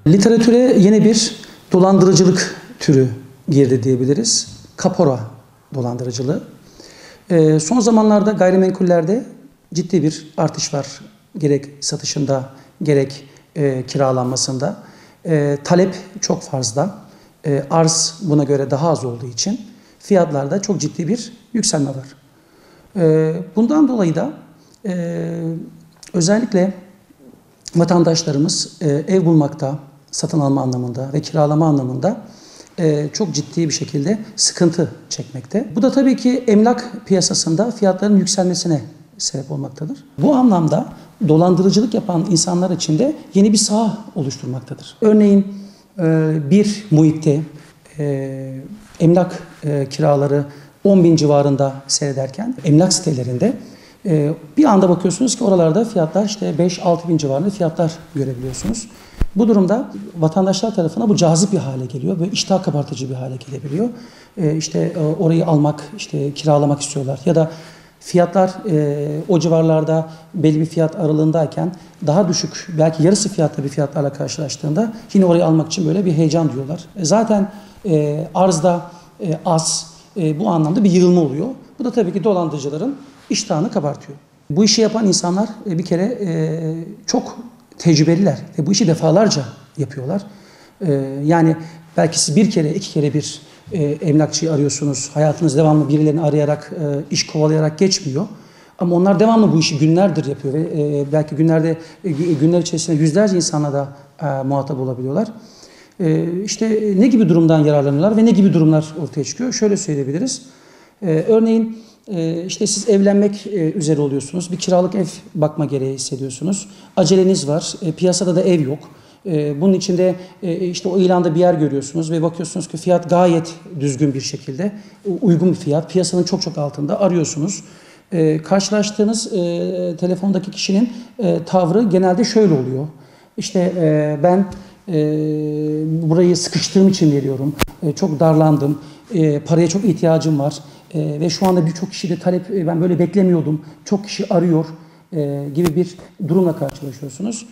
Literatüre yeni bir dolandırıcılık türü girdi diyebiliriz. Kapora dolandırıcılığı. Son zamanlarda gayrimenkullerde ciddi bir artış var. Gerek satışında gerek kiralanmasında. Talep çok fazla. Arz buna göre daha az olduğu için fiyatlarda çok ciddi bir yükselme var. Bundan dolayı da özellikle vatandaşlarımız ev bulmakta, satın alma anlamında ve kiralama anlamında çok ciddi bir şekilde sıkıntı çekmekte. Bu da tabii ki emlak piyasasında fiyatların yükselmesine sebep olmaktadır. Bu anlamda dolandırıcılık yapan insanlar için de yeni bir saha oluşturmaktadır. Örneğin bir muhitte emlak kiraları 10.000 civarında seyrederken emlak sitelerinde bir anda bakıyorsunuz ki oralarda fiyatlar işte 5-6 bin civarında fiyatlar görebiliyorsunuz. Bu durumda vatandaşlar tarafına bu cazip bir hale geliyor ve iştah kabartıcı bir hale gelebiliyor. İşte orayı almak, işte kiralamak istiyorlar ya da fiyatlar o civarlarda belli bir fiyat aralığındayken daha düşük, belki yarısı fiyatta bir fiyatlarla karşılaştığında yine orayı almak için böyle bir heyecan duyuyorlar. Zaten arzda az, bu anlamda bir yığılma oluyor. Bu da tabii ki dolandırıcıların iştahını kabartıyor. Bu işi yapan insanlar bir kere çok tecrübeliler ve bu işi defalarca yapıyorlar. Yani belki siz bir kere, iki kere bir emlakçıyı arıyorsunuz. Hayatınız devamlı birilerini arayarak, iş kovalayarak geçmiyor. Ama onlar devamlı bu işi günlerdir yapıyor ve belki günler içerisinde yüzlerce insanla da muhatap olabiliyorlar. İşte ne gibi durumdan yararlanıyorlar ve ne gibi durumlar ortaya çıkıyor? Şöyle söyleyebiliriz. Örneğin işte siz evlenmek üzere oluyorsunuz. Bir kiralık ev bakma gereği hissediyorsunuz. Aceleniz var. Piyasada da ev yok. Bunun içinde işte o ilanda bir yer görüyorsunuz ve bakıyorsunuz ki fiyat gayet düzgün bir şekilde. Uygun bir fiyat. Piyasanın çok çok altında arıyorsunuz. Karşılaştığınız telefondaki kişinin tavrı genelde şöyle oluyor. İşte ben burayı sıkıştığım için veriyorum. Çok darlandım. Paraya çok ihtiyacım var. Ve şu anda birçok kişi de talep, ben böyle beklemiyordum. Çok kişi arıyor gibi bir durumla karşılaşıyorsunuz.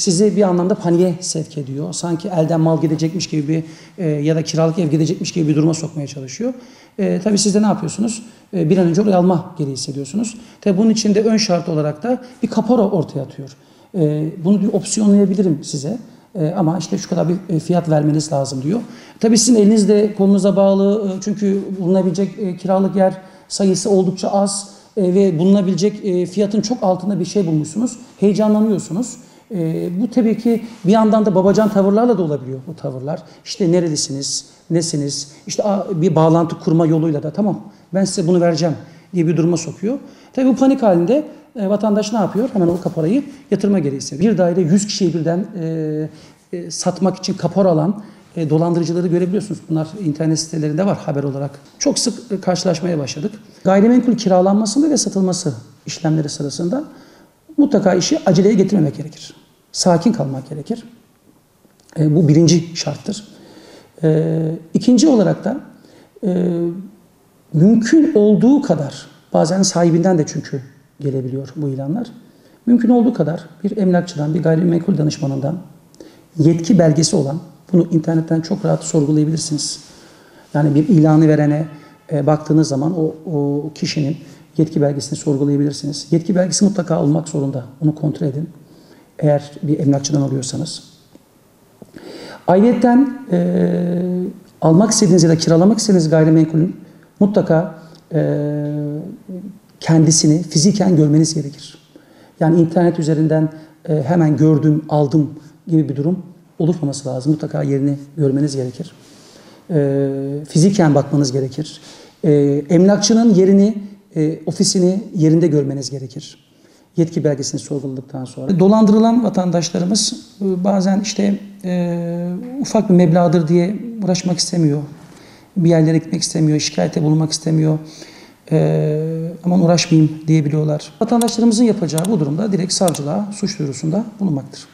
Sizi bir anlamda paniğe sevk ediyor. Sanki elden mal gidecekmiş gibi ya da kiralık ev gidecekmiş gibi bir duruma sokmaya çalışıyor. Tabii siz de ne yapıyorsunuz? Bir an önce orayı alma gereği hissediyorsunuz. Tabii bunun için de ön şart olarak da bir kapora ortaya atıyor. Bunu bir opsiyonlayabilirim size. Ama işte şu kadar bir fiyat vermeniz lazım diyor. Tabii sizin elinizde kolunuza bağlı çünkü bulunabilecek kiralık yer sayısı oldukça az ve bulunabilecek fiyatın çok altında bir şey bulmuşsunuz. Heyecanlanıyorsunuz. Bu tabii ki bir yandan da babacan tavırlarla da olabiliyor bu tavırlar. İşte nerelisiniz, nesiniz, işte bir bağlantı kurma yoluyla da tamam ben size bunu vereceğim diye bir duruma sokuyor. Tabii bu panik halinde vatandaş ne yapıyor? Hemen o kaporayı yatırma gereği hissediyor. Bir daire 100 kişiyi birden satmak için kapora alan dolandırıcıları görebiliyorsunuz. Bunlar internet sitelerinde var haber olarak. Çok sık karşılaşmaya başladık. Gayrimenkul kiralanmasında ve satılması işlemleri sırasında mutlaka işi aceleye getirmemek gerekir. Sakin kalmak gerekir. Bu birinci şarttır. İkinci olarak da mümkün olduğu kadar, bazen sahibinden de çünkü gelebiliyor bu ilanlar. Mümkün olduğu kadar bir emlakçıdan, bir gayrimenkul danışmanından yetki belgesi olan, bunu internetten çok rahat sorgulayabilirsiniz. Yani bir ilanı verene baktığınız zaman o kişinin yetki belgesini sorgulayabilirsiniz. Yetki belgesi mutlaka olmak zorunda. Onu kontrol edin. Eğer bir emlakçıdan alıyorsanız. Ayrıyeten almak istediğiniz ya da kiralamak istediğiniz gayrimenkulün mutlaka kendisini fiziken görmeniz gerekir. Yani internet üzerinden hemen gördüm, aldım gibi bir durum oluşmaması lazım. Mutlaka yerini görmeniz gerekir. Fiziken bakmanız gerekir. Emlakçının yerini, ofisini yerinde görmeniz gerekir. Yetki belgesini sorguladıktan sonra. Dolandırılan vatandaşlarımız bazen işte ufak bir meblağdır diye uğraşmak istemiyor. Bir yerlere gitmek istemiyor, şikayete bulunmak istemiyor. Aman uğraşmayayım diyebiliyorlar. Vatandaşlarımızın yapacağı bu durumda direkt savcılığa suç duyurusunda bulunmaktır.